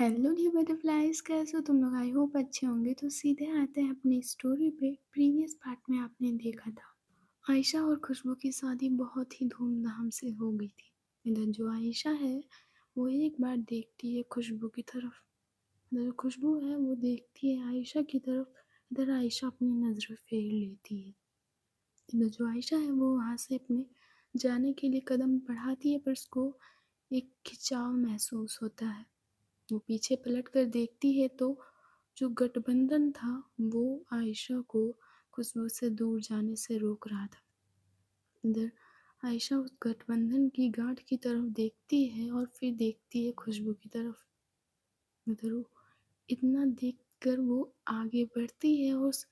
Hello dear butterflies, कैसे हो तुम लोग? आई होप अच्छे होंगे। तो सीधे आते हैं अपनी स्टोरी पे। प्रीवियस पार्ट में आपने देखा था आयशा और खुशबू की शादी बहुत ही धूमधाम से हो गई थी। इधर जो आयशा है वो एक बार देखती है खुशबू की तरफ। इधर जो खुशबू है वो देखती है आयशा की तरफ। इधर आयशा अपनी नज़र फेर लेती है। इधर जो आयशा है वो वहाँ से अपने जाने के लिए कदम बढ़ाती है, पर उसको एक खिंचाव महसूस होता है। वो पीछे पलट कर देखती है तो जो गठबंधन था वो आयशा को खुशबू से दूर जाने से रोक रहा था। इधर आयशा उस गठबंधन की गांठ की तरफ देखती है और फिर देखती है खुशबू की तरफ। इधर वो इतना देखकर वो आगे बढ़ती है और उस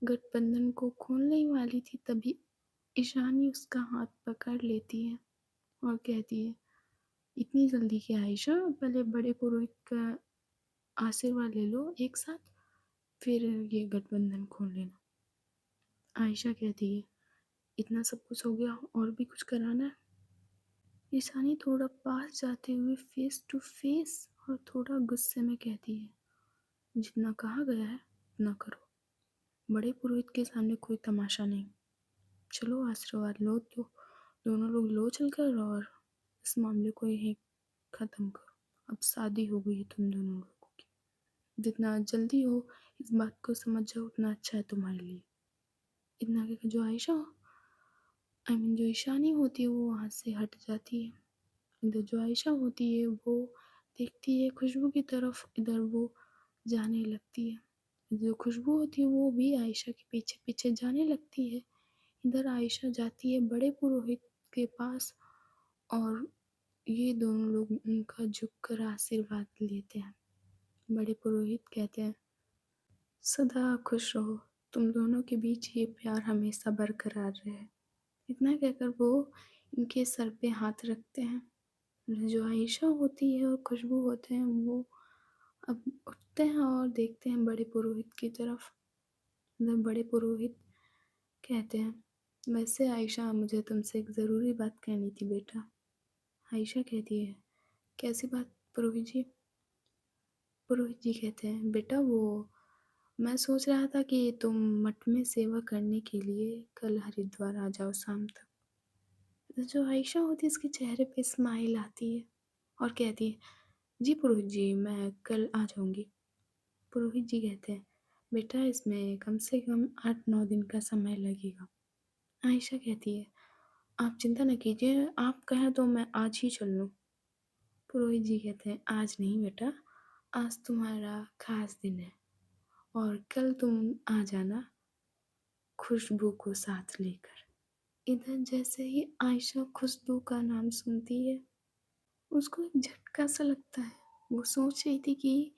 गठबंधन को खोलने ही वाली थी, तभी ईशानी उसका हाथ पकड़ लेती है और कहती है, इतनी जल्दी क्या आयशा, पहले बड़े पुरोहित का आशीर्वाद ले लो एक साथ, फिर ये गठबंधन खोल लेना। आयशा कहती है, इतना सब कुछ हो गया और भी कुछ कराना है? ईशानी थोड़ा पास जाते हुए फेस टू फेस और थोड़ा गुस्से में कहती है, जितना कहा गया है उतना करो। बड़े पुरोहित के सामने कोई तमाशा नहीं। चलो आशीर्वाद लो तो दोनों लोग लो चलकर, और इस मामले को यहीं ख़त्म करो। अब शादी हो गई है तुम दोनों लोगों की। जितना जल्दी हो इस बात को समझ जाओ उतना अच्छा है तुम्हारे लिए। इतना कहकर जो आयशा जो ईशानी होती है वो वहाँ से हट जाती है। इधर जो आयशा होती है वो देखती है खुशबू की तरफ। इधर वो जाने लगती है। जो खुशबू होती है वो भी आयशा के पीछे पीछे जाने लगती है। इधर आयशा जाती है बड़े पुरोहित के पास और ये दोनों लोग उनका झुककर आशीर्वाद लेते हैं। बड़े पुरोहित कहते हैं, सदा खुश रहो, तुम दोनों के बीच ये प्यार हमेशा बरकरार रहे। इतना कहकर वो इनके सर पे हाथ रखते हैं। जो आयशा होती है और खुशबू होते हैं वो अब उठते हैं और देखते हैं बड़े पुरोहित की तरफ। जब बड़े पुरोहित कहते हैं, वैसे आयशा, मुझे तुमसे एक ज़रूरी बात कहनी थी बेटा। आयशा कहती है, कैसी बात पुरोहित जी? पुरोहित जी कहते हैं, बेटा वो मैं सोच रहा था कि तुम मठ में सेवा करने के लिए कल हरिद्वार आ जाओ शाम तक। तो जो आयशा होती है उसके चेहरे पे स्माइल आती है और कहती है, जी पुरोहित जी, मैं कल आ जाऊंगी। पुरोहित जी कहते हैं, बेटा इसमें कम से कम 8-9 दिन का समय लगेगा। आयशा कहती है, आप चिंता न कीजिए, आप कहें तो मैं आज ही चल लूँ। पुरोहित जी कहते हैं, आज नहीं बेटा, आज तुम्हारा खास दिन है और कल तुम आ जाना खुशबू को साथ लेकर। इधर जैसे ही आयशा खुशबू का नाम सुनती है उसको एक झटका सा लगता है। वो सोच रही थी कि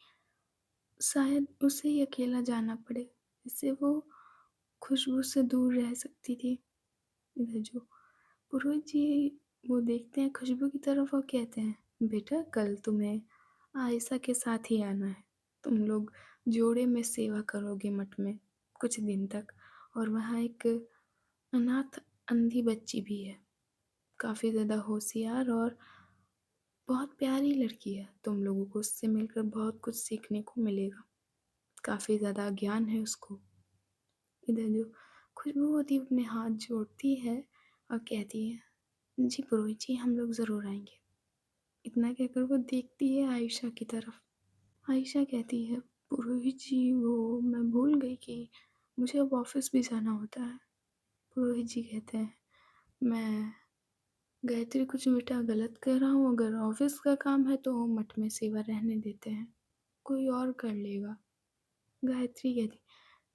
शायद उसे ही अकेला जाना पड़े, इससे वो खुशबू से दूर रह सकती थी। इधर जो पुरोहित जी वो देखते हैं खुशबू की तरफ और कहते हैं, बेटा कल तुम्हें आयशा के साथ ही आना है। तुम लोग जोड़े में सेवा करोगे मठ में कुछ दिन तक, और वहाँ एक अनाथ अंधी बच्ची भी है, काफ़ी ज़्यादा होशियार और बहुत प्यारी लड़की है। तुम लोगों को उससे मिलकर बहुत कुछ सीखने को मिलेगा, काफ़ी ज़्यादा ज्ञान है उसको। इधर जो खुशबू होती है अपने हाथ जोड़ती है और कहती है, जी पुरोहित जी, हम लोग ज़रूर आएंगे। इतना कहकर वो देखती है आयशा की तरफ। आयशा कहती है, पुरोहित जी वो मैं भूल गई कि मुझे अब ऑफिस भी जाना होता है। पुरोहित जी कहते हैं, मैं गायत्री कुछ बेटा गलत कह रहा हूँ, अगर ऑफिस का काम है तो मठ में सेवा रहने देते हैं, कोई और कर लेगा। गायत्री कहती,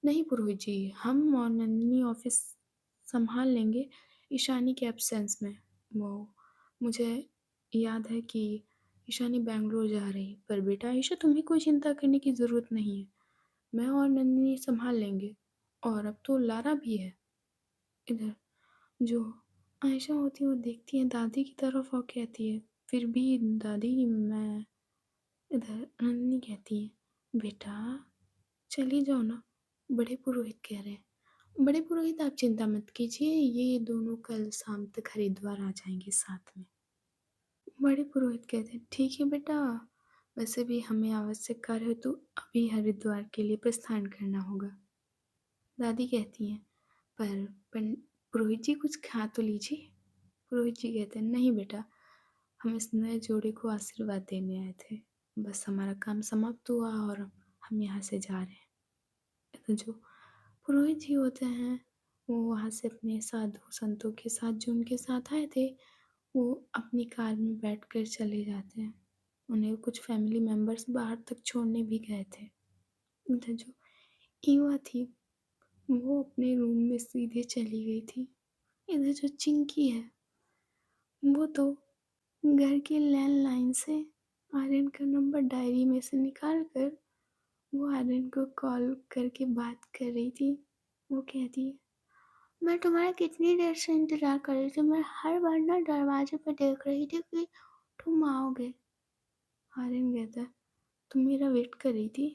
नहीं पुरोहित जी, हम और नंदिनी ऑफिस संभाल लेंगे ईशानी के एब्सेंस में। वो मुझे याद है कि ईशानी बैंगलोर जा रही, पर बेटा आयशा तुम्हें कोई चिंता करने की ज़रूरत नहीं है, मैं और नंदिनी संभाल लेंगे, और अब तो लारा भी है। इधर जो आयशा होती है वो देखती है दादी की तरफ और कहती है, फिर भी दादी मैं। इधर नंदिनी कहती है, बेटा चली जाओ ना, बड़े पुरोहित कह रहे हैं। बड़े पुरोहित आप चिंता मत कीजिए, ये दोनों कल शाम तक हरिद्वार आ जाएंगे साथ में। बड़े पुरोहित कहते हैं, ठीक है बेटा, वैसे भी हमें आवश्यक कार्य हेतु अभी हरिद्वार के लिए प्रस्थान करना होगा। दादी कहती हैं, पर पन पुरोहित जी कुछ खा तो लीजिए। पुरोहित जी कहते हैं, नहीं बेटा, हम इस नए जोड़े को आशीर्वाद देने आए थे। बस हमारा काम समाप्त हुआ और हम यहाँ से जा रहे हैं। तो जो पुरोहित जी होते हैं, वो वहाँ से अपने साधु संतों के साथ जो उनके साथ आए थे, वो अपनी कार में बैठकर चले जाते हैं। उन्हें कुछ फैमिली मेंबर्स बाहर तक छोड़ने भी गए थे। इधर जो ईवा थी, वो अपने रूम में सीधे चली गई थी। इधर जो चिंकी है, वो तो घर के लैंडलाइन से आर्यन का नंबर डायरी में से निकाल कर वो आर्यन को कॉल करके बात कर रही थी। वो कहती है, मैं तुम्हारा कितनी देर से इंतज़ार कर रही थी। मैं हर बार ना दरवाजे पे देख रही थी कि तुम आओगे। आर्यन कहता है, तुम मेरा वेट कर रही थी?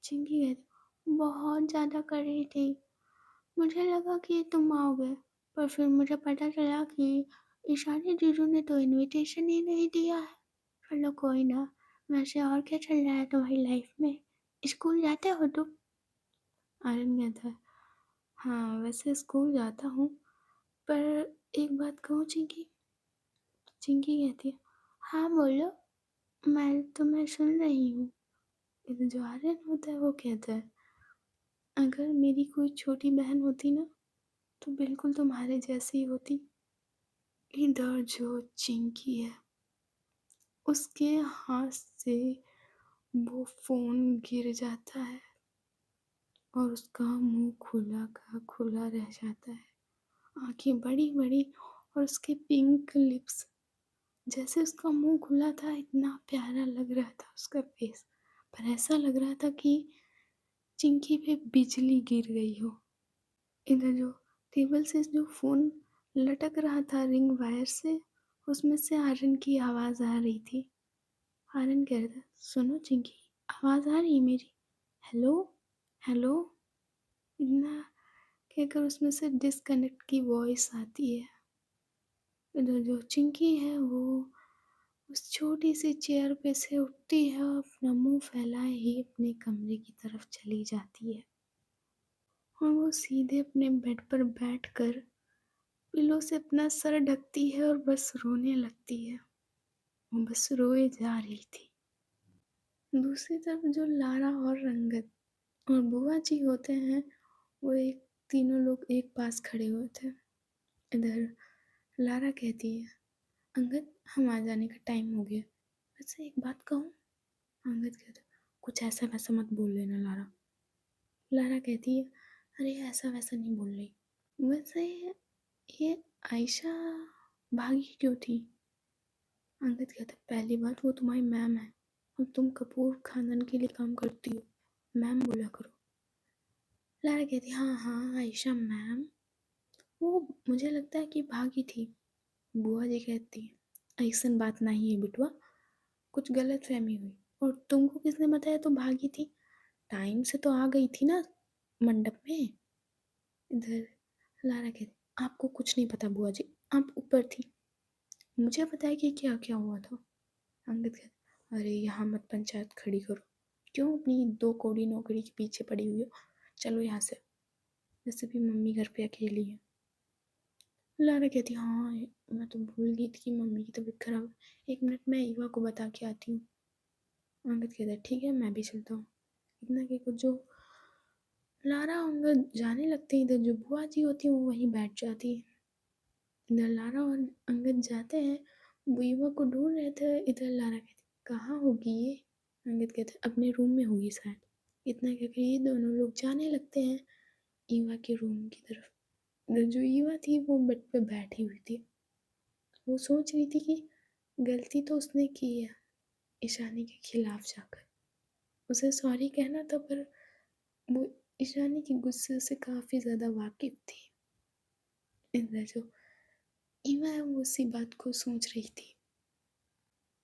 चिंकी कहती, बहुत ज़्यादा कर रही थी। मुझे लगा कि तुम आओगे, पर फिर मुझे पता चला कि ईशानी जीजू ने तो इनविटेशन ही नहीं दिया है। चलो कोई ना। वैसे और क्या चल रहा है तुम्हारी लाइफ में? स्कूल जाते हो तुम? आर्यन कहता है, हाँ वैसे स्कूल जाता हूँ, पर एक बात कहूँ चिंकी? चिंकी कहती है, हाँ बोलो, मैं तुम्हें सुन रही हूँ। इधर जो आर्यन होता है वो कहता है, अगर मेरी कोई छोटी बहन होती ना, तो बिल्कुल तुम्हारे जैसी होती। इधर जो चिंकी है, उसके हाथ से वो फ़ोन गिर जाता है और उसका मुंह खुला का खुला रह जाता है। आंखें बड़ी बड़ी और उसके पिंक लिप्स। जैसे उसका मुंह खुला था, इतना प्यारा लग रहा था उसका फेस, पर ऐसा लग रहा था कि चिंकी पे बिजली गिर गई हो। इधर जो टेबल से जो फ़ोन लटक रहा था रिंग वायर से, उसमें से आर्यन की आवाज़ आ रही थी। आर्यन कह रहा था, सुनो चिंकी, आवाज़ आ रही है मेरी? Hello, hello. इतना कहकर उसमें से डिस्कनेक्ट की वॉइस आती है। इधर जो चिंकी है, वो उस छोटी सी चेयर पे से उठती है और अपना मुंह फैलाए ही अपने कमरे की तरफ चली जाती है। और वो सीधे अपने बेड पर बैठकर पिलो से अपना सर ढकती है और बस रोने लगती है। वो बस रोए जा रही थी। दूसरी तरफ जो लारा और रंगत और बुआ जी होते हैं, वो एक तीनों लोग एक पास खड़े हुए थे। इधर लारा कहती है, अंगद हम आ जाने का टाइम हो गया। वैसे एक बात कहूँ? अंगद कहता है, कुछ ऐसा वैसा मत बोल लेना लारा। लारा कहती है, अरे ऐसा वैसा नहीं बोल रही। वैसे ये आयशा भागी क्यों थी? अंगद कहता है, पहली बात वो तुम्हारी मैम है और तुम कपूर खानदान के लिए काम करती हो, मैम बोला करो। लारा कहती है, हाँ हाँ आयशा मैम, वो मुझे लगता है कि भागी थी। बुआ जी कहती है, ऐसन बात नहीं है बिटवा, कुछ गलत फहमी हुई। और तुमको किसने बताया तो भागी थी? टाइम से तो आ गई थी ना मंडप में। इधर लारा कहती, आपको कुछ नहीं पता बुआ जी, आप ऊपर थी, मुझे पता है कि क्या क्या हुआ था। अंगद कहता, अरे यहाँ मत पंचायत खड़ी करो, क्यों अपनी दो कौड़ी नौकरी के पीछे पड़ी हुई हो, चलो यहाँ से, वैसे भी मम्मी घर पे अकेली है। लारा कहती, हाँ मैं तो भूल गई थी कि मम्मी की तबीयत खराब है, एक मिनट मैं ईवा को बता के आती हूँ। अंगद कहता है, ठीक है मैं भी चलता हूँ। इतना कि कुछ जो लारा अंगद जाने लगते हैं, इधर जो बुआ जी होती है वो वहीं बैठ जाती है। इधर लारा और अंगद जाते हैं, वो ईवा को ढूंढ रहे थे। इधर लारा कहती, कहाँ होगी ये? अंगद कहते, अपने रूम में होगी शायद। इतना कहकर ये दोनों लोग जाने लगते हैं ईवा के रूम की तरफ। इधर जो ईवा थी वो बेड पे बैठी हुई थी। वो सोच रही थी कि गलती तो उसने की है ईशानी के खिलाफ जाकर, उसे सॉरी कहना था, पर वो ईशानी के गुस्से से काफ़ी ज़्यादा वाकिफ थी। इधर जो ईवा है वो उसी बात को सोच रही थी।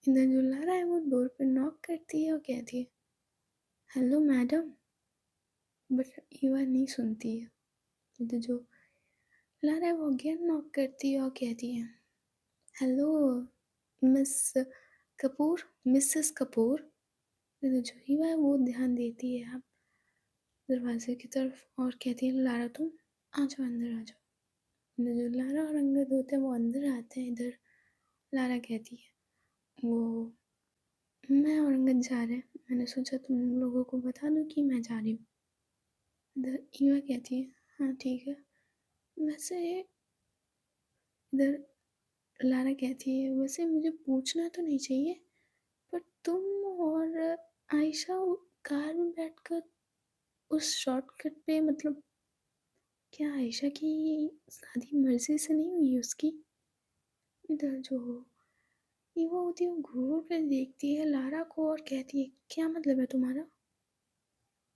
इधर जो लारा है वो डोर पे नॉक करती है और कहती है, हेलो मैडम। बट ईवा नहीं सुनती है। इधर जो लारा है वो अगेन नॉक करती है और कहती है, hello miss Kapoor, Mrs Kapoor. तो जो ईवा है वो ध्यान देती है अब दरवाज़े की तरफ और कहती है, लारा तुम आ जाओ, अंदर आ जाओ। तो जो लारा और अंगद होते हैं वो अंदर आते हैं इधर। लारा कहती है, वो मैं और अंगद जा रहे हैं, मैंने सोचा तुम लोगों को बता दूँ कि मैं जा रही हूँ। इधर ईवा कहती है, हाँ ठीक है। वैसे इधर लारा कहती है, वैसे मुझे पूछना तो नहीं चाहिए, पर तुम और आयशा कार में बैठकर उस शॉर्टकट पे, मतलब क्या आयशा की शादी मर्जी से नहीं हुई उसकी? इधर जो ईवा होती है वो घूर कर देखती है लारा को और कहती है, क्या मतलब है तुम्हारा?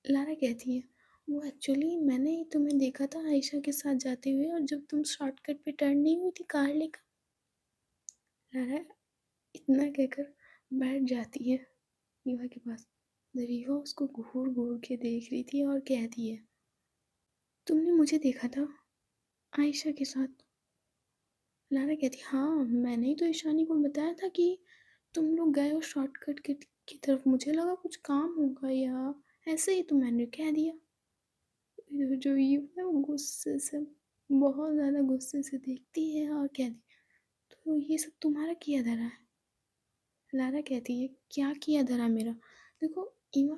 लारा कहती है, वो एक्चुअली मैंने ही तुम्हें देखा था आयशा के साथ जाते हुए, और जब तुम शॉर्टकट पे टर्न नहीं हुई थी कार लेकर। लारा इतना कहकर बैठ जाती है ईवा के पास। ईवा उसको घूर घूर के देख रही थी और कहती है, तुमने मुझे देखा था आयशा के साथ? लारा कहती, हाँ मैंने ही तो ईशानी को बताया था कि तुम लोग गए हो शॉर्टकट की तरफ, मुझे लगा कुछ काम होगा या ऐसे ही, तो मैंने कह दिया। जो ईवा है वो गुस्से से, बहुत ज़्यादा गुस्से से देखती है और कहती, तो ये सब तुम्हारा किया धरा है? लारा कहती है, क्या किया धरा मेरा? देखो ईवा,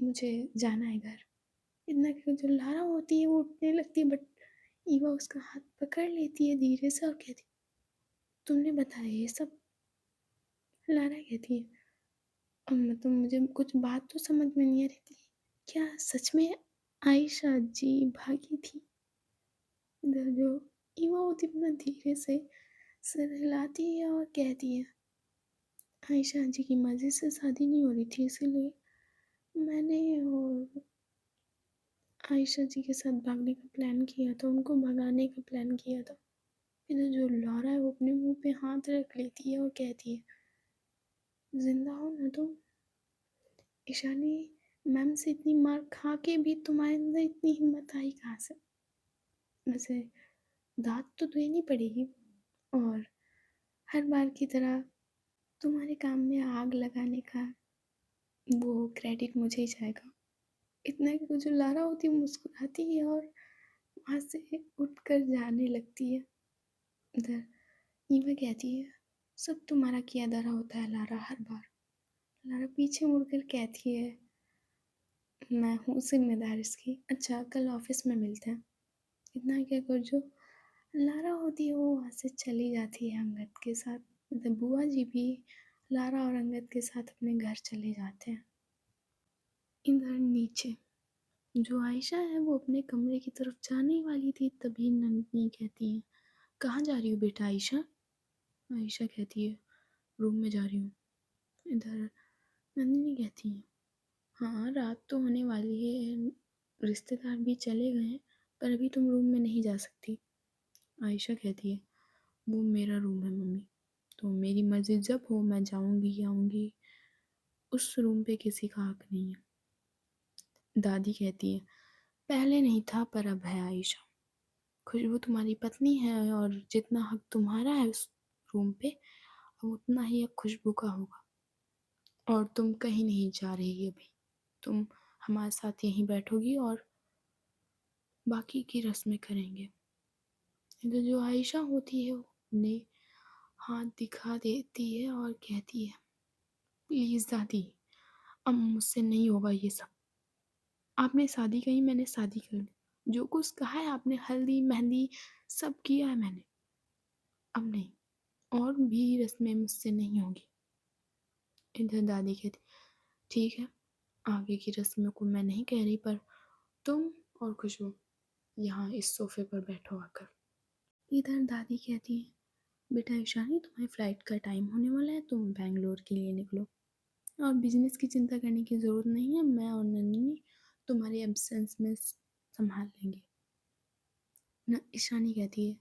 मुझे जाना है घर। इतना कि जो लारा होती है वो उठने लगती है, बट ईवा उसका हाथ पकड़ लेती है धीरे से और कहती, तुमने बताया ये सब? लारा कहती है, मतलब मुझे कुछ बात तो समझ में नहीं आ रही थी, क्या सच में आयशा जी भागी थी? इधर जो ईवा होती है अपना धीरे से सिर हिलाती है और कहती है, आयशा जी की मर्जी से शादी नहीं हो रही थी, इसीलिए मैंने और आयशा जी के साथ भागने का प्लान किया था, उनको भगाने का प्लान किया था। इधर जो लौरा है वो अपने मुंह पे हाथ रख लेती है और कहती है, जिंदा हो ना तुम? ईशानी मैम से इतनी मार खा के भी तुम्हारे अंदर इतनी हिम्मत आई कहाँ से? वैसे दांत तो देनी पड़ेगी, और हर बार की तरह तुम्हारे काम में आग लगाने का वो क्रेडिट मुझे ही जाएगा। इतना कि वो जो लारा होती है मुस्कुराती है और वहाँ से उठकर जाने लगती है। इधर ईवा कहती है, सब तुम्हारा किया धरा होता है लारा, हर बार। लारा पीछे मुड़कर कहती है, मैं हूँ जिम्मेदार इसकी, अच्छा कल ऑफिस में मिलते हैं। इतना कहकर जो लारा होती है वो वहाँ से चली जाती है अंगद के साथ। मतलब बुआ जी भी लारा और अंगद के साथ अपने घर चले जाते हैं। इधर नीचे जो आयशा है वो अपने कमरे की तरफ जाने वाली थी, तभी नंदिनी कहती है, कहाँ जा रही हो बेटा आयशा? आयशा कहती है, रूम में जा रही हूँ। इधर नंदिनी कहती है, हाँ रात तो होने वाली है, रिश्तेदार भी चले गए हैं, पर अभी तुम रूम में नहीं जा सकती। आयशा कहती है, वो मेरा रूम है मम्मी, तो मेरी मर्जी जब हो मैं जाऊंगी आऊंगी, उस रूम पे किसी का हक नहीं है। दादी कहती है, पहले नहीं था पर अब है आयशा, खुशबू तुम्हारी पत्नी है और जितना हक तुम्हारा है उस रूम पे, अब उतना ही हक खुशबू का होगा। और तुम कहीं नहीं जा रही अभी, तुम हमारे साथ यहीं बैठोगी और बाकी की रस्में करेंगे। इधर जो आयशा होती है वो अपने हाथ दिखा देती है और कहती है, प्लीज़ दादी, अब मुझसे नहीं होगा ये सब। आपने शादी कही, मैंने शादी कर ली, जो कुछ कहा है आपने, हल्दी मेहंदी सब किया है मैंने, अब नहीं, और भी रस्में मुझसे नहीं होगी। इधर दादी कहती, ठीक है, आगे की रस्मों को मैं नहीं कह रही, पर तुम और खुशबू यहाँ इस सोफे पर बैठो आकर। इधर दादी कहती है, बेटा ईशानी तुम्हारी फ़्लाइट का टाइम होने वाला है, तुम बैंगलोर के लिए निकलो, और बिजनेस की चिंता करने की ज़रूरत नहीं है, मैं और नन्ही तुम्हारे एब्सेंस में संभाल लेंगे। न ईशानी कहती है,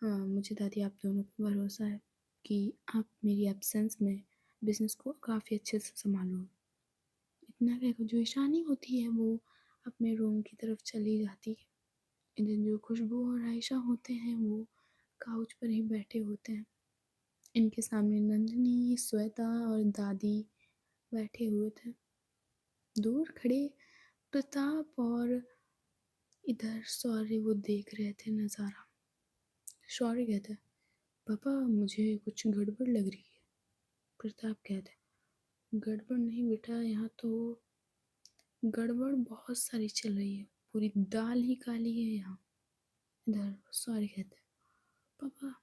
हाँ मुझे दादी आप दोनों पर भरोसा है कि आप मेरी एब्सेंस में बिजनेस को काफ़ी अच्छे से संभालोगे। इतना कहकर जो ईशानी होती है वो अपने रूम की तरफ चली जाती है। इधर जो खुशबू और आयशा होते हैं वो काउच पर ही बैठे होते हैं। इनके सामने नंदिनी, श्वेता और दादी बैठे हुए थे। दूर खड़े प्रताप और इधर शौर्य वो देख रहे थे नज़ारा। शौर्य कहता है, पापा मुझे कुछ गड़बड़ लग रही है। प्रताप कहता है, गड़बड़ नहीं बेटा, यहाँ तो गड़बड़ बहुत सारी चल रही है, पूरी दाल ही काली है यहाँ। इधर शौर्य कहता है, पापा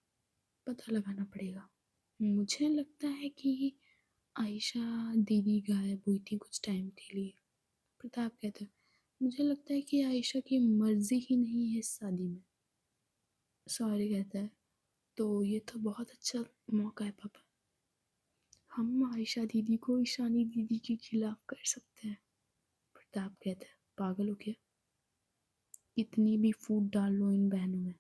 पता लगाना पड़ेगा। मुझे लगता है कि आयशा दीदी गायब हुई थी कुछ टाइम के लिए। प्रताप कहता है, मुझे लगता है कि आयशा की मर्जी ही नहीं है इस शादी में। शौर्य कहता है, तो ये तो बहुत अच्छा मौका है पापा, हम आयशा दीदी को ईशानी दीदी के खिलाफ कर सकते हैं। प्रताप कहता है, पागल हो क्या, कितनी भी फूट डाल लो इन बहनों में,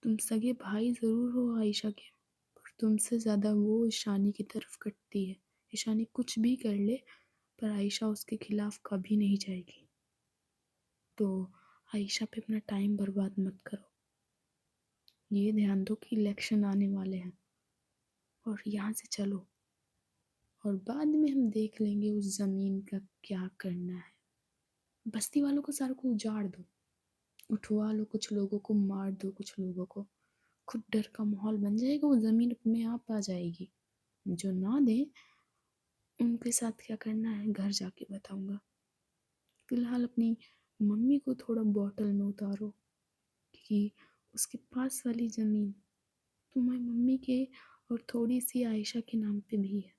तुम सगे भाई ज़रूर हो आयशा के, पर तुमसे ज़्यादा वो ईशानी की तरफ कटती है। ईशानी कुछ भी कर ले पर आयशा उसके खिलाफ कभी नहीं जाएगी। तो आयशा पे अपना टाइम बर्बाद मत करो। ये ध्यान दो कि इलेक्शन आने वाले हैं और यहाँ से चलो, और बाद में हम देख लेंगे उस ज़मीन का क्या करना है। बस्ती वालों को सारों को उजाड़ दो, उठवा लो कुछ लोगों को, मार दो कुछ लोगों को, खुद डर का माहौल बन जाएगा, वो ज़मीन अपने आप आ जाएगी। जो ना दे उनके साथ क्या करना है घर जाके बताऊंगा। फिलहाल अपनी मम्मी को थोड़ा बॉटल में उतारो कि उसके पास वाली ज़मीन तुम्हारी मम्मी के और थोड़ी सी आयशा के नाम पे भी है,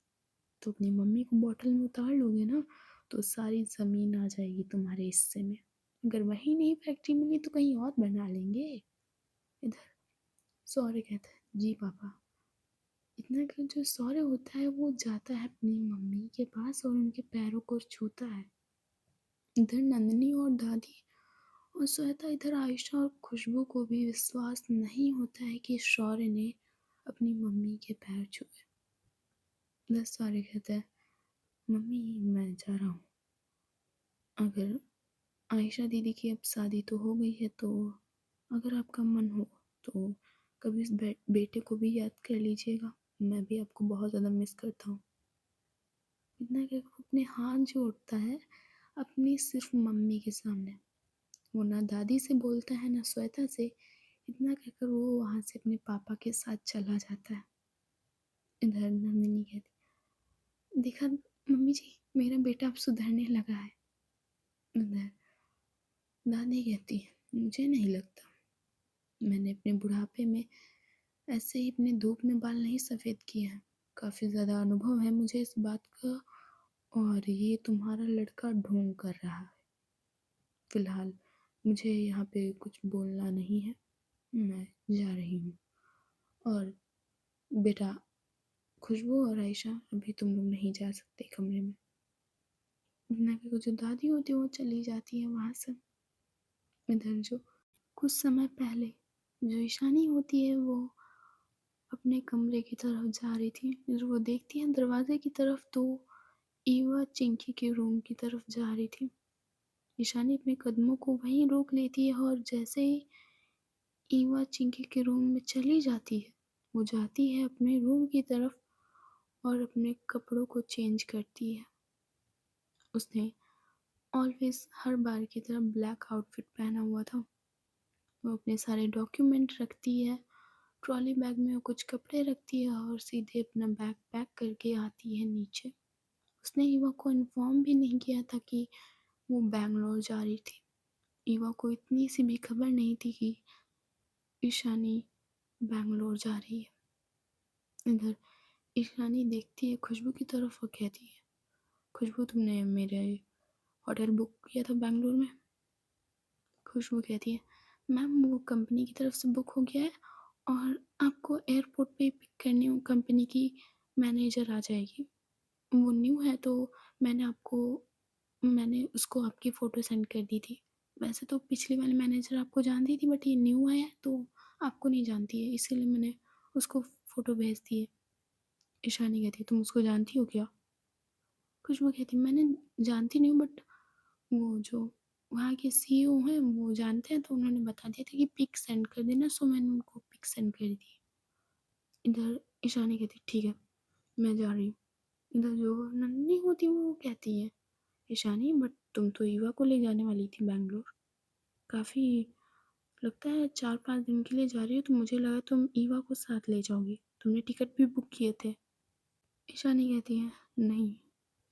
तो अपनी मम्मी को बॉटल में उतार लोगे ना तो सारी ज़मीन आ जाएगी तुम्हारे हिस्से में। अगर वहीं नहीं फैक्ट्री मिली तो कहीं और बना लेंगे। इधर सौर्य कहता है, जी पापा। इतना कर जो सौर्य होता है वो जाता है अपनी मम्मी के पास और उनके पैरों को छूता है। इधर नंदिनी और दादी और श्वेता, इधर आयशा और खुशबू को भी विश्वास नहीं होता है कि शौर्य ने अपनी मम्मी के पैर छुए। इधर सौर्य कहता है, मम्मी मैं जा रहा हूँ, अगर आयशा दीदी की अब शादी तो हो गई है, तो अगर आपका मन हो तो कभी इस बेटे को भी याद कर लीजिएगा, मैं भी आपको बहुत ज़्यादा मिस करता हूँ। इतना कहकर वो अपने हाथ जोड़ता है अपनी सिर्फ मम्मी के सामने। वो ना दादी से बोलता है ना श्वेता से। इतना कहकर वो वहाँ से अपने पापा के साथ चला जाता है। इधर नंदिनी कहती, देखा मम्मी जी, मेरा बेटा अब सुधरने लगा है। इधर दादी कहती है, मुझे नहीं लगता, मैंने अपने बुढ़ापे में ऐसे ही अपने धूप में बाल नहीं सफ़ेद किए हैं, काफ़ी ज़्यादा अनुभव है मुझे इस बात का, और ये तुम्हारा लड़का ढोंग कर रहा है। फिलहाल मुझे यहाँ पे कुछ बोलना नहीं है, मैं जा रही हूँ। और बेटा खुशबू और आयशा, अभी तुम लोग नहीं जा सकते कमरे में। नबी को जो दादी होती है वो चली जाती है वहाँ से। इधर जो कुछ समय पहले जो ईशानी होती है वो अपने कमरे की तरफ जा रही थी, फिर वो देखती है दरवाजे की तरफ तो ईवा चिंकी के रूम की तरफ जा रही थी। ईशानी अपने कदमों को वहीं रोक लेती है और जैसे ही ईवा चिंकी के रूम में चली जाती है, वो जाती है अपने रूम की तरफ और अपने कपड़ों को चेंज करती है। उसने ऑलवेज हर बार की तरह ब्लैक आउटफिट पहना हुआ था। वो अपने सारे डॉक्यूमेंट रखती है, ट्रॉली बैग में वो कुछ कपड़े रखती है और सीधे अपना बैग पैक करके आती है नीचे। उसने ईवा को इन्फॉर्म भी नहीं किया था कि वो बैंगलोर जा रही थी। ईवा को इतनी सी भी खबर नहीं थी कि ईशानी बैंगलोर जा रही है। इधर ईशानी देखती है खुशबू की तरफ और कहती है, खुशबू तुमने मेरे होटल बुक किया था बैंगलोर में। खुशबू कहती है, मैम वो कंपनी की तरफ से बुक हो गया है और आपको एयरपोर्ट पे पिक करने कंपनी की मैनेजर आ जाएगी। वो न्यू है तो मैंने उसको आपकी फ़ोटो सेंड कर दी थी। वैसे तो पिछली वाली मैनेजर आपको जानती थी बट ये न्यू है तो आपको नहीं जानती है, इसीलिए मैंने उसको फ़ोटो भेज दी है। ईशानी कहती है, तुम उसको जानती हो क्या? खुशबू कहती है, मैंने जानती नहीं हूँ बट वो जो वहाँ के सीईओ हैं वो जानते हैं तो उन्होंने बता दिया था कि पिक सेंड कर देना, सो मैंने उनको पिक सेंड कर दी। इधर ईशानी कहती ठीक है, मैं जा रही हूँ। इधर जो नंदिनी होती है वो कहती है, ईशानी बट तुम तो ईवा को ले जाने वाली थी बैंगलोर। काफ़ी लगता है 4-5 दिन के लिए जा रही हो, तो मुझे लगा तुम ईवा को साथ ले जाओगी। तुमने टिकट भी बुक किए थे। ईशानी कहती है नहीं,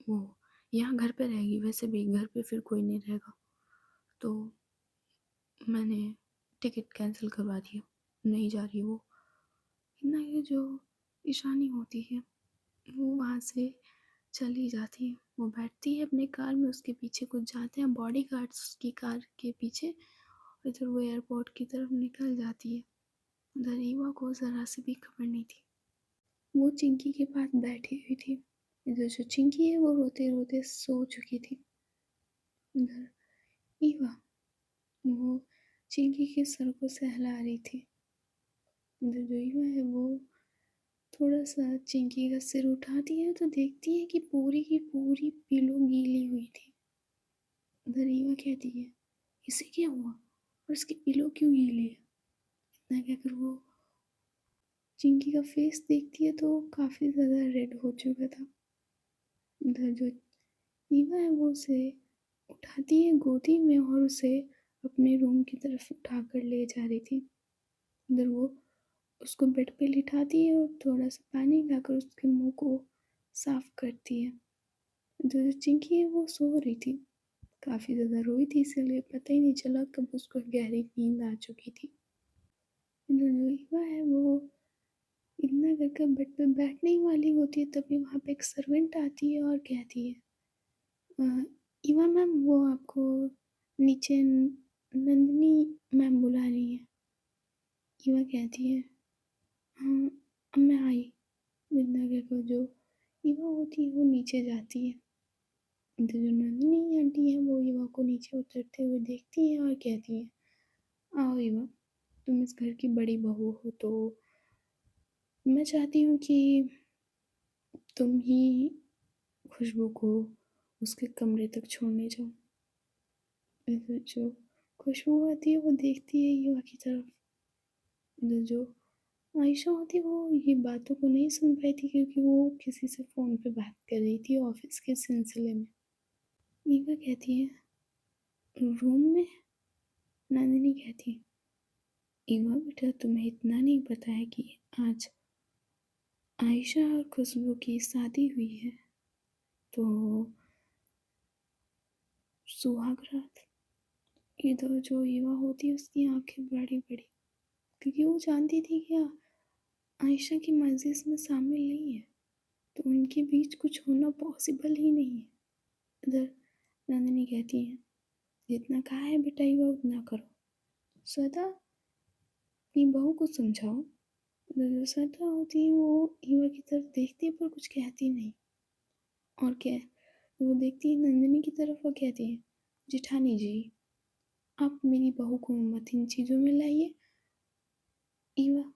वो यहाँ घर पे रहेगी, वैसे भी घर पे फिर कोई नहीं रहेगा, तो मैंने टिकट कैंसिल करवा दिया, नहीं जा रही वो। इतना ये जो ईशानी होती है वो वहाँ से चली जाती है। वो बैठती है अपने कार में, उसके पीछे कुछ जाते हैं बॉडी गार्ड्स उसकी कार के पीछे। इधर वो एयरपोर्ट की तरफ निकल जाती है। उधर ईवा को ज़रा से भी खबर नहीं थी। वो चिंकी के पास बैठी हुई थी। इधर जो चिंकी है वो रोते रोते सो चुकी थी। इधर ईवा वो चिंकी के सर को सहला रही थी। इधर जो ईवा है वो थोड़ा सा चिंकी का सिर उठाती है तो देखती है कि पूरी की पूरी पिलो गीली हुई थी। उधर ईवा कहती है इसे क्या हुआ और इसकी पिलो क्यों गीली है। इतना कहकर वो चिंकी का फेस देखती है तो काफ़ी ज़्यादा रेड हो चुका था। उधर जो ईवा है वो उसे उठाती है गोदी में और उसे अपने रूम की तरफ उठाकर ले जा रही थी। उधर वो उसको बेड पे लिटाती है और थोड़ा सा पानी लाकर उसके मुंह को साफ करती है। उधर जो चिंकी है वो सो रही थी, काफ़ी ज़्यादा रोई थी, इसीलिए पता ही नहीं चला कब उसको गहरी नींद आ चुकी थी। इधर जो ईवा है वो इतना करके बेड पे बैठने ही वाली होती है, तभी वहाँ पे एक सर्वेंट आती है और कहती है ईवा मैम वो आपको नीचे नंदिनी मैम बुला रही है। ईवा कहती है हाँ अब मैं आई। बिंदा कहकर जो ईवा होती है वो नीचे जाती है। तो जो नंदिनी आंटी है वो ईवा को नीचे उतरते हुए देखती है और कहती है आओ ईवा, तुम इस घर की बड़ी बहू हो तो मैं चाहती हूँ कि तुम ही खुशबू को उसके कमरे तक छोड़ने जाओ। इधर जो खुशबू आती है वो देखती है ईवा की तरफ। इधर जो आयशा होती है वो ये बातों को नहीं सुन पाई थी क्योंकि वो किसी से फ़ोन पे बात कर रही थी ऑफिस के सिलसिले में। ईवा कहती है रूम में। नंदिनी कहती है ईवा बेटा तुम्हें इतना नहीं पता है कि आज आयशा और खुशबू की शादी हुई है, तो सुहाग रात। इधर जो ईवा होती है उसकी आंखें बड़ी बड़ी, क्योंकि वो जानती थी कि आयशा की मर्जी इसमें शामिल नहीं है, तो उनके बीच कुछ होना पॉसिबल ही नहीं है। इधर नंदिनी कहती है जितना कहा है बेटा ईवा उतना करो। श्वेता अपनी बहू को समझाओ। इधर जो श्वेता होती है वो ईवा की तरफ देखती है पर कुछ कहती नहीं। और क्या है, वो देखती है नंदिनी की तरफ और कहती है जेठानी जी आप मेरी बहू को मत इन चीज़ों में लाइए। ईवा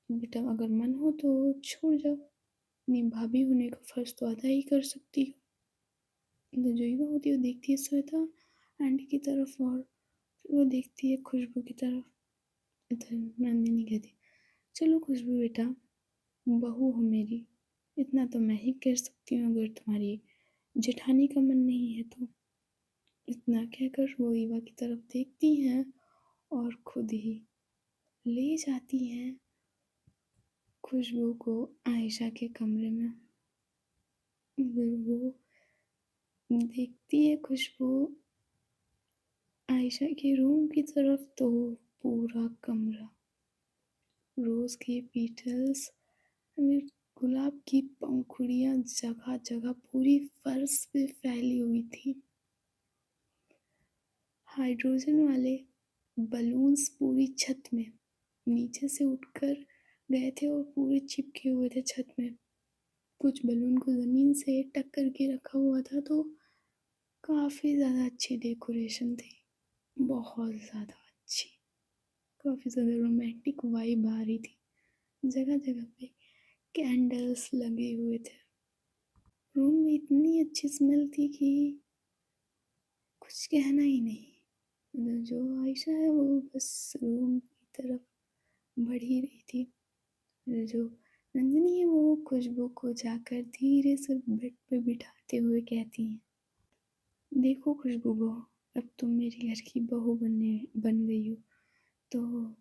बेटा अगर मन हो तो छोड़ जाओ, अपनी भाभी होने का फर्ज तो अदा ही कर सकती हो। इधर जो ईवा होती है वो देखती है श्वेता आंटी की तरफ और फिर वो देखती है खुशबू की तरफ। इधर नंदिनी कहती चलो खुशबू बेटा बहू हो मेरी, इतना तो मैं ही कर सकती हूँ अगर तुम्हारी जेठानी का मन नहीं है तो। इतना कहकर वो ईवा की तरफ देखती हैं और खुद ही ले जाती हैं खुशबू को आयशा के कमरे में। फिर वो देखती है खुशबू आयशा के रूम की तरफ तो पूरा कमरा रोज के पेटल्स में गुलाब की पंखुड़ियां जगह जगह पूरी फर्श पे फैली हुई थी। हाइड्रोजन वाले बलून्स पूरी छत में नीचे से उठकर गए थे और पूरे चिपके हुए थे छत में। कुछ बलून को ज़मीन से टक करके रखा हुआ था, तो काफ़ी ज़्यादा अच्छी डेकोरेशन थी, बहुत ज़्यादा अच्छी। काफ़ी ज़्यादा रोमांटिक वाइब आ रही थी। जगह जगह पे कैंडल्स लगे हुए थे। रूम में इतनी अच्छी स्मेल थी कि कुछ कहना ही नहीं। उधर जो आयशा है वो बस रूम की तरफ बढ़ ही रही थी। जो नंदिनी वो खुशबू को जाकर धीरे से बेड पे बिठाते हुए कहती हैं, देखो खुशबू बहू, अब तुम मेरे घर की बहू बन गई हो, तो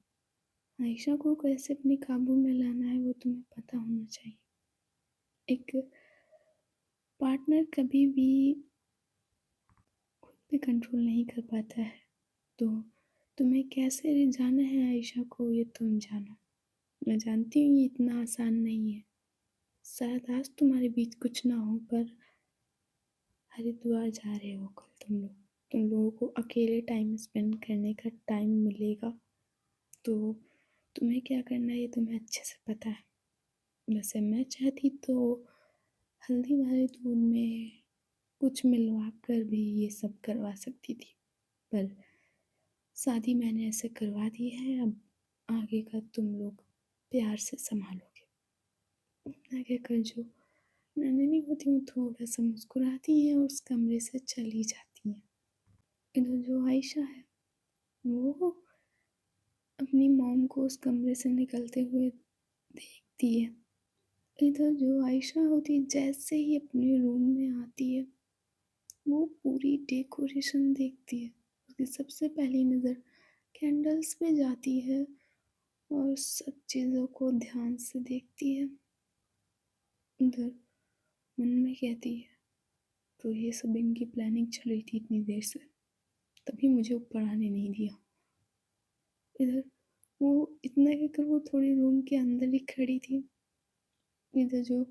आयशा को कैसे अपने काबू में लाना है वो तुम्हें पता होना चाहिए। एक पार्टनर कभी भी खुद पे कंट्रोल नहीं कर पाता है, तो तुम्हें कैसे रिझाना है आयशा को ये तुम जानो। मैं जानती हूँ ये इतना आसान नहीं है, शायद आज तुम्हारे बीच कुछ ना हो, पर हरिद्वार जा रहे हो कल तुम लोगों को अकेले टाइम स्पेंड करने का टाइम मिलेगा, तो तुम्हें क्या करना है ये तुम्हें अच्छे से पता है। वैसे मैं चाहती तो हल्दी वाले दूध में कुछ मिलवा कर भी ये सब करवा सकती थी, पर शादी मैंने ऐसे करवा दी है, अब आगे का तुम लोग प्यार से संभालोगे। आगे कर जो नंदिनी होती हूँ थोड़ा सा मुस्कुराती है और उस कमरे से चली जाती है। इधर जो आयशा है वो अपनी मॉम को उस कमरे से निकलते हुए देखती है। इधर जो आयशा होती है जैसे ही अपने रूम में आती है वो पूरी डेकोरेशन देखती है। उसकी सबसे पहली नज़र कैंडल्स पे जाती है और सब चीज़ों को ध्यान से देखती है। उधर मन में कहती है, तो ये सब इनकी प्लानिंग चल रही थी इतनी देर से, तभी मुझे ऊपर आने नहीं दिया। इधर वो इतना कहकर वो थोड़ी रूम के अंदर ही खड़ी थी। इधर जो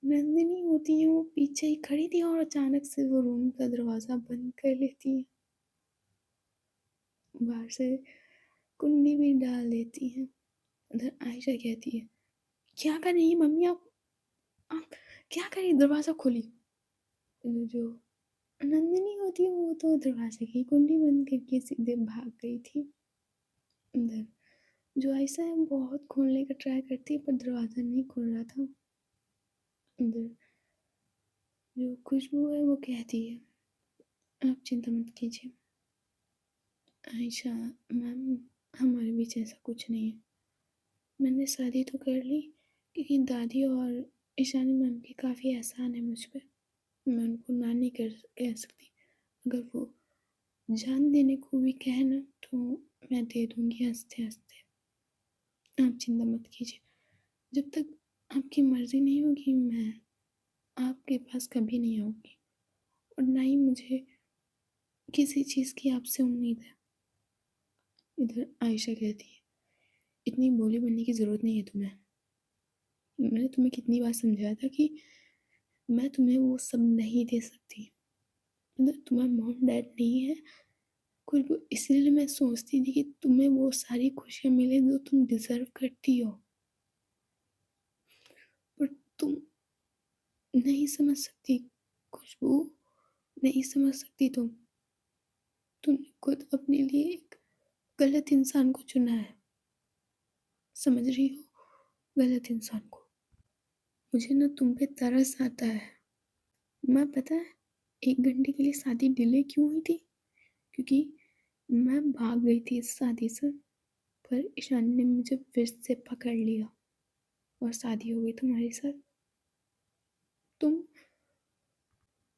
नंदिनी होती है वो पीछे ही खड़ी थी और अचानक से वो रूम का दरवाज़ा बंद कर लेती है, बाहर से कुंडी भी डाल देती है। उधर आयशा कहती है, क्या कर रही है मम्मी आप क्या कर रही, दरवाज़ा खोली। इधर जो नंदिनी होती है वो तो दरवाजे की कुंडी बंद करके सीधे भाग गई थी। इधर जो आयशा है बहुत खोलने का ट्राई करती है पर दरवाज़ा नहीं खुल रहा था। इधर जो खुशबू है वो कहती है, आप चिंता मत कीजिए आयशा मैम, हमारे बीच ऐसा कुछ नहीं है। मैंने शादी तो कर ली क्योंकि दादी और ईशानी मैम की काफ़ी एहसान है मुझ पे, मैं उनको ना नहीं कह सकती। अगर वो जान देने को भी कहे ना तो मैं दे दूँगी हँसते हँसते। आप चिंता मत कीजिए, जब तक आपकी मर्ज़ी नहीं होगी मैं आपके पास कभी नहीं आऊँगी, और ना ही मुझे किसी चीज़ की आपसे उम्मीद है। इधर आयशा कहती है, इतनी भोली बनने की ज़रूरत नहीं है तुम्हें। मैंने तुम्हें कितनी बार समझाया था कि मैं तुम्हें वो सब नहीं दे सकती। मतलब तुम्हारा मॉम डैड नहीं है कोई भी, इसीलिए मैं सोचती थी कि तुम्हें वो सारी खुशियाँ मिले जो तुम डिज़र्व करती हो, पर तुम नहीं समझ सकती खुशबू, नहीं समझ सकती तुमने खुद अपने लिए एक गलत इंसान को चुना है, समझ रही हो, गलत इंसान को। मुझे ना तुम पे तरस आता है। मैं पता है 1 घंटे के लिए शादी डिले क्यों हुई थी, क्योंकि मैं भाग गई थी इस शादी से, पर ईशान ने मुझे फिर से पकड़ लिया और शादी हो गई तुम्हारे साथ। तुम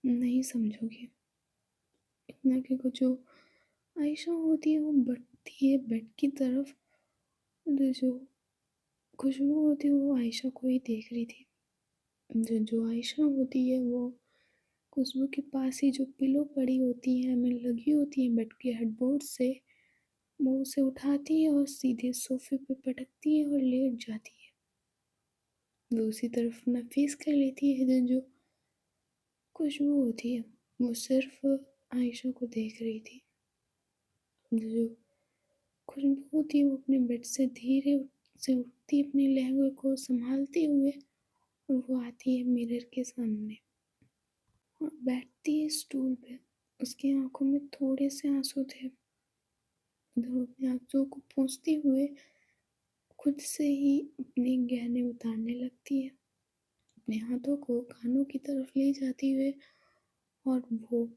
नहीं समझोगे। इतना कि कुछ जो आयशा होती है वो बढ़ती है बेड की तरफ, और जो खुशबू होती है वो आयशा को ही देख रही थी। जो आयशा होती है वो खुशबू के पास ही जो पिलो पड़ी होती है हमें लगी होती है बेड के हेडबोर्ड से, वो उसे उठाती है और सीधे सोफे पे पटकती है और लेट जाती है। दूसरी तरफ नफीस कर लेती है जो खुशबू होती है वो सिर्फ आयशा को देख रही थी। जो खुशबू होती है वो अपने बेड से धीरे से उठती है अपने लहंगे को संभालते हुए, और वो आती है मिरर के सामने और बैठती है स्टूल पे। उसकी आंखों में थोड़े से आंसू थे। वो अपने आंसू को पोंछते हुए खुद से ही अपने गहने उतारने लगती है, अपने हाथों को कानों की तरफ ले जाती हुए, और वो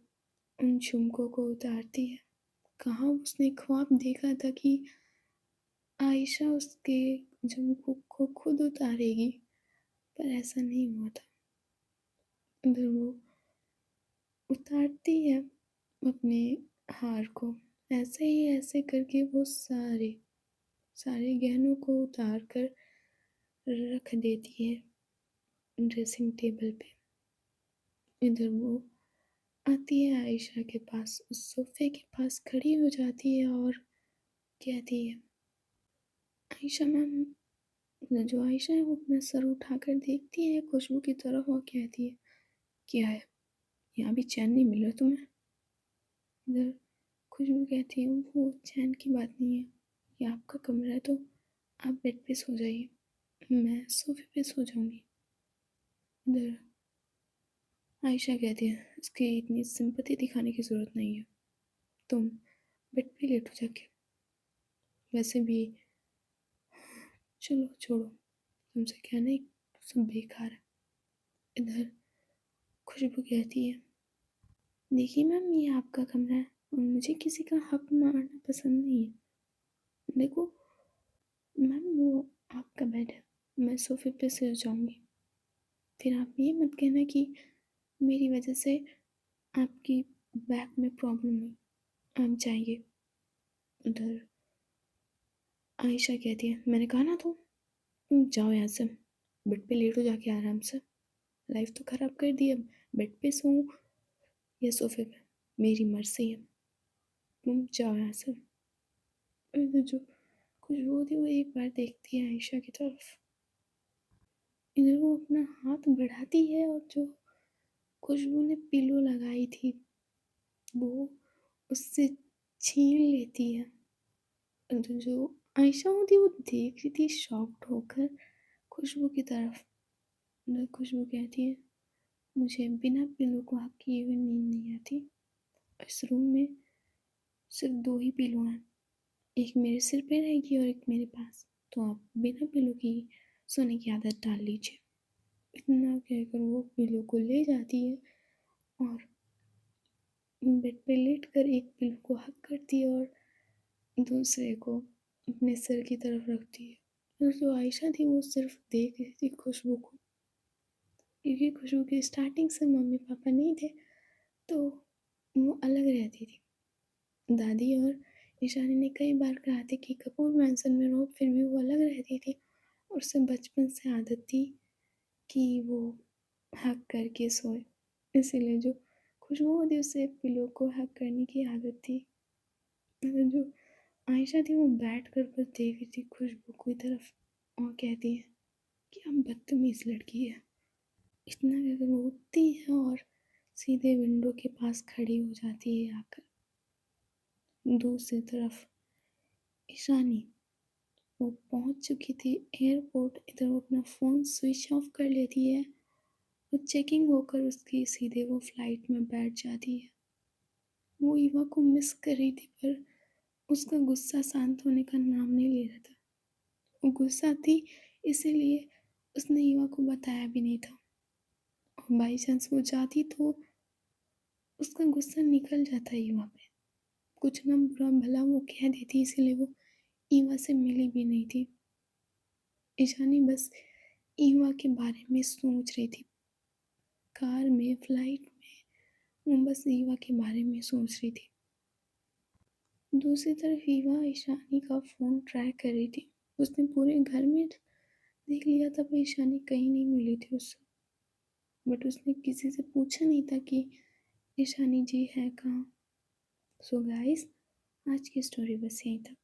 उन झुमकों को उतारती है। कहाँ उसने ख्वाब देखा था कि आयशा उसके जब को खुद उतारेगी, पर ऐसा नहीं हुआ था। उधर वो उतारती है अपने हार को, ऐसे ही ऐसे करके वो सारे सारे गहनों को उतार कर रख देती है ड्रेसिंग टेबल पे। इधर वो आती है आयशा के पास, उस सोफ़े के पास खड़ी हो जाती है और कहती है, आयशा मैम। जो आयशा है वो अपना सर उठाकर देखती है खुशबू की तरफ और कहती है, क्या है, यहाँ भी चैन नहीं मिल रहा तुम्हें? इधर खुशबू कहती है, वो चैन की बात नहीं है, ये आपका कमरा है तो आप बेड पे सो जाइए, मैं सोफे पे सो जाऊंगी। इधर आयशा कहती है, इसकी इतनी सिंपैथी दिखाने की ज़रूरत नहीं है, तुम बेड पे लेटो जाके, वैसे भी चलो छोड़ो, तुमसे कहना ही सब बेकार है। इधर खुशबू कहती है, देखिए मैम, ये आपका कमरा है और मुझे किसी का हक मारना पसंद नहीं है। देखो मैम, वो आपका बेड है, मैं सोफे पे सो जाऊंगी, फिर आप ये मत कहना कि मेरी वजह से आपकी बैक में प्रॉब्लम हुई, आप जाइए। उधर आयशा कहती है, मैंने कहा ना, तो तुम जाओ यहाँ से, बेड पे लेटो जाके आराम से, लाइफ तो ख़राब कर दी, अब बेड पे सोऊं या सोफे पे, मेरी मर्जी है, तुम जाओ यहाँ से। इधर जो खुशबू होती है वो एक बार देखती है आयशा की तरफ, इधर वो अपना हाथ बढ़ाती है और जो खुशबू ने पिलो लगाई थी वो उससे छीन लेती है। तो जो आयशा होती है वो देख रही थी शॉक्ड होकर खुशबू की तरफ। तो खुशबू कहती है, मुझे बिना पिलो को हक किए हुए नींद नहीं आती, इस रूम में सिर्फ दो ही पिलो हैं, एक मेरे सिर पे रहेगी और एक मेरे पास, तो आप बिना पिलो की सोने की आदत डाल लीजिए। इतना कहकर वो पिलो को ले जाती है और बेड पे लेट कर एक पिलो को हक करती है और दूसरे को अपने सिर की तरफ रखती है। और जो आयशा थी वो सिर्फ देख रही थी खुशबू को, क्योंकि खुशबू की स्टार्टिंग से मम्मी पापा नहीं थे तो वो अलग रहती थी। दादी और ईशानी ने कई बार कहा था कि कपूर मैंसन में रहो, फिर भी वो अलग रहती थी और उसे बचपन से आदत थी कि वो हक करके सोए, इसीलिए जो खुशबू होती उसे पिलो को हक करने की आदत थी। मतलब जो आयशा थी वो बैठ कर बस देख रही थी खुशबू की तरफ और कहती है, क्या बदतमीज लड़की है। इतना कहकर वो उठती है और सीधे विंडो के पास खड़ी हो जाती है आकर। दूसरी तरफ ईशानी, वो पहुंच चुकी थी एयरपोर्ट, इधर वो अपना फ़ोन स्विच ऑफ कर लेती है, वो चेकिंग होकर उसकी सीधे वो फ्लाइट में बैठ जाती है। वो ईवा को मिस कर रही थी पर उसका गुस्सा शांत होने का नाम नहीं ले रहा था। वो गुस्सा थी इसीलिए उसने ईवा को बताया भी नहीं था, और बाई चांस वो जाती तो उसका गुस्सा निकल जाता ईवा पे, कुछ ना बुरा भला वो कह देती, इसीलिए वो ईवा से मिली भी नहीं थी। ईशानी बस ईवा के बारे में सोच रही थी, कार में फ्लाइट में वो बस ईवा के बारे में सोच रही थी। दूसरी तरफ ईवा ईशानी का फ़ोन ट्रैक कर रही थी, उसने पूरे घर में देख लिया था पर ईशानी कहीं नहीं मिली थी उससे, बट उसने किसी से पूछा नहीं था कि ईशानी जी है कहाँ। सो गाइस, आज की स्टोरी बस यहीं तक।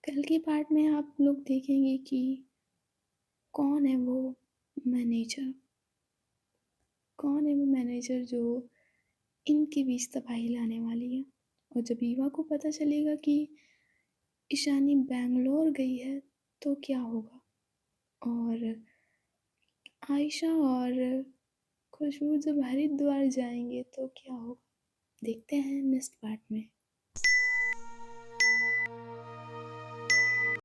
कल के पार्ट में आप लोग देखेंगे कि कौन है वो मैनेजर, कौन है वो मैनेजर जो इनके बीच तबाही लाने वाली है। और जब ईवा को पता चलेगा कि ईशानी बैंगलोर गई है तो क्या होगा, और आयशा और खुशबू जब हरिद्वार जाएंगे तो क्या होगा, देखते हैं नेक्स्ट पार्ट में।